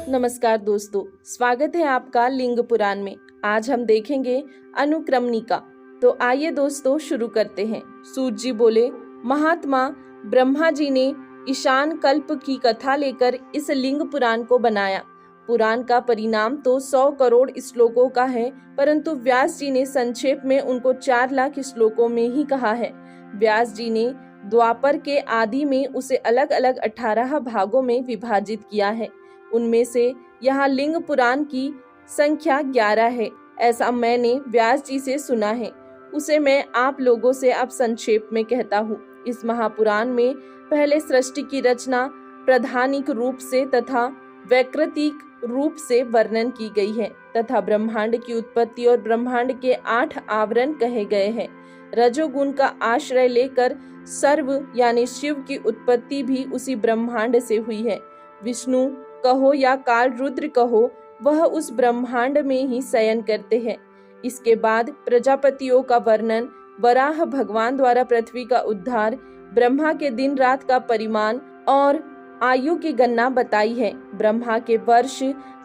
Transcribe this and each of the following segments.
नमस्कार दोस्तों, स्वागत है आपका लिंग पुराण में। आज हम देखेंगे अनुक्रमणिका। तो आइए दोस्तों शुरू करते हैं। सूत जी बोले, महात्मा ब्रह्मा जी ने ईशान कल्प की कथा लेकर इस लिंग पुराण को बनाया। पुराण का परिणाम तो 100 करोड़ श्लोकों का है, परंतु व्यास जी ने संक्षेप में उनको 4 लाख श्लोकों में ही कहा है। व्यास जी ने द्वापर के आदि में उसे अलग अलग 18 भागों में विभाजित किया है। उनमें से यहाँ लिंग पुराण की संख्या 11 है, ऐसा मैंने व्यास जी से सुना है। उसे मैं आप लोगों से अब संक्षेप में कहता हूँ। इस महापुराण में पहले सृष्टि की रचना प्रधानिक रूप से तथा वैकृतिक रूप से वर्णन की गई है तथा ब्रह्मांड की उत्पत्ति और ब्रह्मांड के 8 आवरण कहे गए हैं। रजोगुण का आश्रय लेकर सर्व यानी शिव की उत्पत्ति भी उसी ब्रह्मांड से हुई है। विष्णु कहो या काल रुद्र कहो, वह उस ब्रह्मांड में ही शयन करते हैं। इसके बाद प्रजापतियों का वर्णन, वराह भगवान द्वारा पृथ्वी का उद्धार, ब्रह्मा के दिन रात का परिमाण और आयु की गणना बताई है। ब्रह्मा के वर्ष,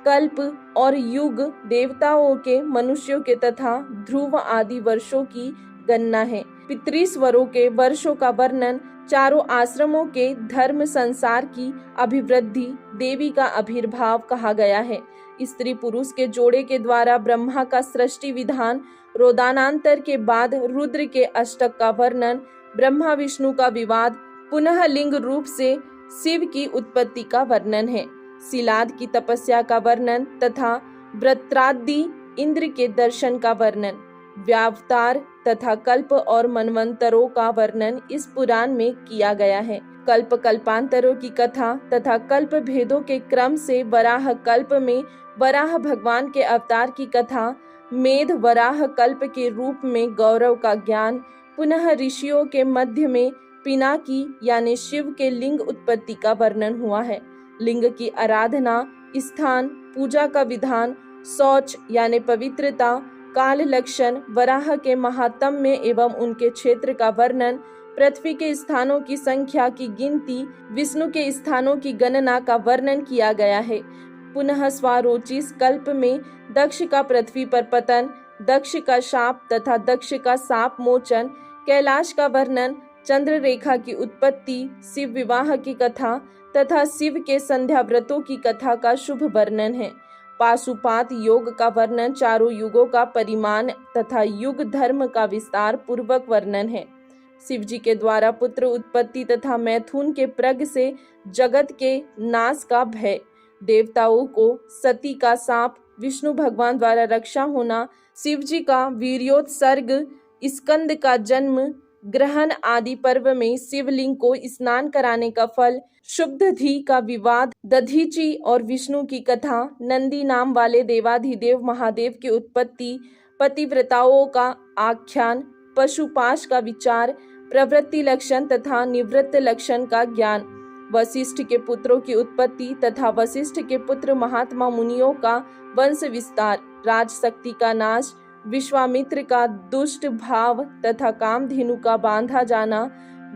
कल्प और युग, देवताओं के, मनुष्यों के तथा ध्रुव आदि वर्षों की गणना है। पितृस्वरों के वर्षों का वर्णन, चारों आश्रमों के धर्म, संसार की अभिवृद्धि, देवी का आविर्भाव कहा गया है। स्त्री पुरुष के जोड़े के द्वारा ब्रह्मा का सृष्टि विधान, रोदानांतर के बाद रुद्र के अष्टक का वर्णन, ब्रह्मा विष्णु का विवाद, पुनः लिंग रूप से शिव की उत्पत्ति का वर्णन है। सिलाद की तपस्या का वर्णन तथा वृत्रादि इंद्र के दर्शन का वर्णन, व्यावतार तथा कल्प और मनवंतरों का वर्णन इस पुराण में किया गया है। कल्प कल्पांतरों की कथा तथा कल्प भेदों के क्रम से वराह कल्प में वराह भगवान के अवतार की कथा, मेध वराह कल्प के रूप में गौरव का ज्ञान, पुनः ऋषियों के मध्य में पिनाकी यानी शिव के लिंग उत्पत्ति का वर्णन हुआ है। लिंग की आराधना, स्थान, पूजा का विधान, शौच यानी पवित्रता, काल लक्षण, वराह के महात्म्य एवं उनके क्षेत्र का वर्णन, पृथ्वी के स्थानों की संख्या की गिनती, विष्णु के स्थानों की गणना का वर्णन किया गया है। पुनः स्वारोचिस कल्प में दक्ष का पृथ्वी पर पतन, दक्ष का शाप तथा दक्ष का शाप मोचन, कैलाश का वर्णन, चंद्र रेखा की उत्पत्ति, शिव विवाह की कथा तथा शिव के संध्या व्रतों की कथा का शुभ वर्णन है। पाशुपात योग का वर्णन, चारों युगों का परिमाण तथा युग धर्म का विस्तार पूर्वक वर्णन है। शिव जी के द्वारा पुत्र उत्पत्ति तथा मैथुन के प्रग से जगत के नाश का भय, देवताओं को सती का सांप, विष्णु भगवान द्वारा रक्षा होना, शिव जी का वीर्योत्सर्ग, स्कंद का जन्म, ग्रहण आदि पर्व में शिवलिंग को स्नान कराने का फल, शुद्ध घी का विवाद, दधीची और विष्णु की कथा, नंदी नाम वाले देवाधिदेव महादेव की उत्पत्ति, पतिव्रताओं का आख्यान, पशुपाश का विचार, प्रवृत्ति लक्षण तथा निवृत्त लक्षण का ज्ञान, वशिष्ठ के पुत्रों की उत्पत्ति तथा वशिष्ठ के पुत्र महात्मा मुनियों का वंश विस्तार, राजशक्ति का नाश, विश्वामित्र का दुष्ट भाव तथा कामधेनु का बांधा जाना,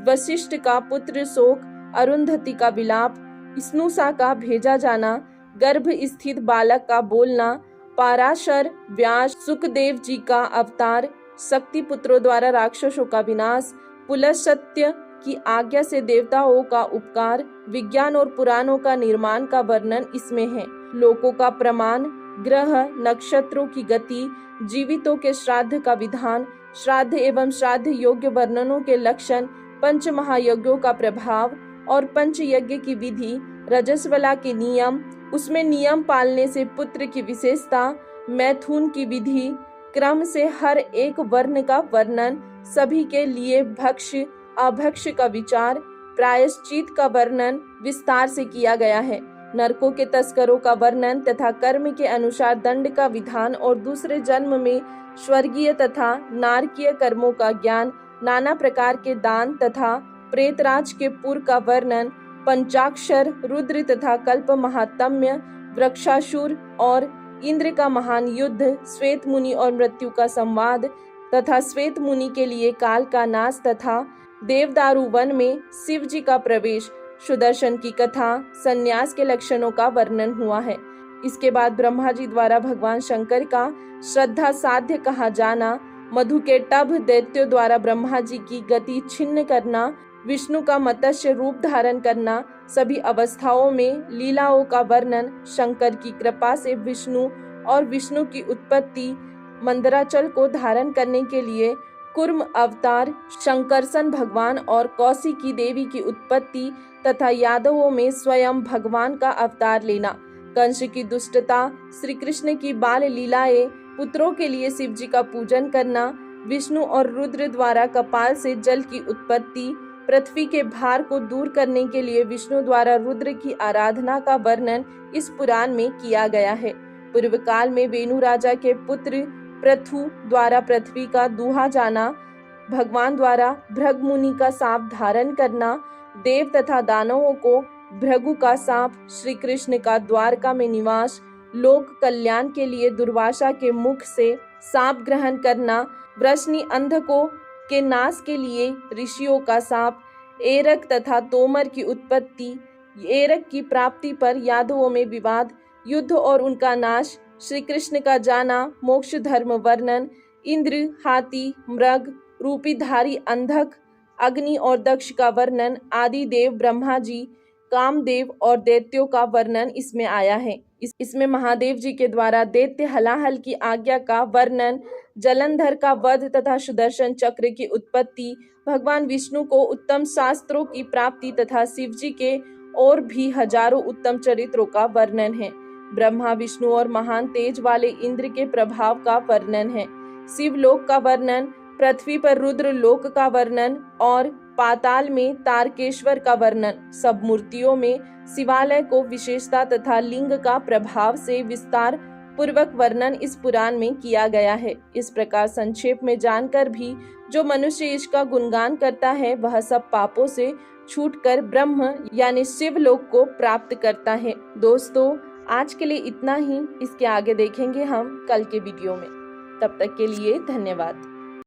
वशिष्ठ का पुत्र शोक, अरुंधति का विलाप, स्नुषा का भेजा जाना, गर्भ स्थित बालक का बोलना, पाराशर, व्यास, सुखदेव जी का अवतार, शक्ति पुत्रों द्वारा राक्षसों का विनाश, पुलस्त्य की आज्ञा से देवताओं का उपकार, विज्ञान और पुराणों का निर्माण का वर्णन इसमें है। लोकों का प्रमाण, ग्रह नक्षत्रों की गति, जीवितों के श्राद्ध का विधान, श्राद्ध एवं श्राद्ध योग्य वर्णनों के लक्षण, पंच महायज्ञों का प्रभाव और पंच यज्ञ की विधि, रजस्वला के नियम, उसमें नियम पालने से पुत्र की विशेषता, मैथुन की विधि, क्रम से हर एक वर्ण का वर्णन, सभी के लिए भक्ष्य अभक्ष्य का विचार, प्रायश्चित का वर्णन विस्तार से किया गया है। नरकों के तस्करों का वर्णन तथा कर्म के अनुसार दंड का विधान और दूसरे जन्म में स्वर्गीय तथा नारकीय कर्मों का ज्ञान, नाना प्रकार के दान तथा प्रेतराज के पुर का वर्णन, पंचाक्षर, रुद्र तथा कल्प महात्म्य, वृक्षासुर और इंद्र का महान युद्ध, श्वेत मुनि और मृत्यु का संवाद तथा श्वेत मुनि के लिए काल का नाश तथा देवदारू वन में शिव जी का प्रवेश, सुदर्शन की कथा, संन्यास के लक्षणों का वर्णन हुआ है। इसके बाद ब्रह्मा जी द्वारा भगवान शंकर का श्रद्धा साध्य कहा जाना, मधु के टभ दैत्यों द्वारा ब्रह्मा जी की गति छिन्न करना, विष्णु का मत्स्य रूप धारण करना, सभी अवस्थाओं में लीलाओं का वर्णन, शंकर की कृपा से विष्णु और विष्णु की उत्पत्ति, मंदराचल को धारण करने के लिए कुर्म अवतार, शंकरसन भगवान और कौशिकी देवी की उत्पत्ति तथा यादवों में स्वयं भगवान का अवतार लेना, कंस की दुष्टता, श्री कृष्ण की बाल लीलाएं, पुत्रों के लिए शिव जी का पूजन करना, विष्णु और रुद्र द्वारा कपाल से जल की उत्पत्ति, पृथ्वी के भार को दूर करने के लिए विष्णु द्वारा रुद्र की आराधना का वर्णन इस पुराण में किया गया है। पूर्व काल में वेणु राजा के पुत्र पृथु द्वारा पृथ्वी का दूहा जाना, भगवान द्वारा भृग मुनि का सांप धारण करना, देव तथा दानवों को भृगु का सांप, श्री कृष्ण का द्वारका में निवास, लोक कल्याण के लिए दुर्वासा के मुख से सांप ग्रहण करना, वृष्णि अंधकों के नाश के लिए ऋषियों का सांप, एरक तथा तोमर की उत्पत्ति, एरक की प्राप्ति पर यादवों में विवाद, युद्ध और उनका नाश, श्री कृष्ण का जाना, मोक्ष धर्म वर्णन, इंद्र, हाथी, मृग रूपी धारी अंधक, अग्नि और दक्ष का वर्णन, आदि देव ब्रह्मा जी, कामदेव और दैत्यों का वर्णन इसमें आया है। इसमें महादेव जी के द्वारा दैत्य हलाहल की आज्ञा का वर्णन, जलंधर का वध तथा सुदर्शन चक्र की उत्पत्ति, भगवान विष्णु को उत्तम शास्त्रों की प्राप्ति तथा शिव जी के और भी हजारों उत्तम चरित्रों का वर्णन है। ब्रह्मा, विष्णु और महान तेज वाले इंद्र के प्रभाव का वर्णन है। शिवलोक का वर्णन, पृथ्वी पर रुद्र लोक का वर्णन और पाताल में तारकेश्वर का वर्णन। सब मूर्तियों में शिवालय को विशेषता तथा लिंग का प्रभाव से विस्तार पूर्वक वर्णन इस पुराण में किया गया है। इस प्रकार संक्षेप में जानकर भी जो मनुष्य इसका गुणगान करता है वह सब पापों से छूटकर ब्रह्म यानी शिवलोक को प्राप्त करता है। दोस्तों, आज के लिए इतना ही। इसके आगे देखेंगे हम कल के वीडियो में। तब तक के लिए धन्यवाद।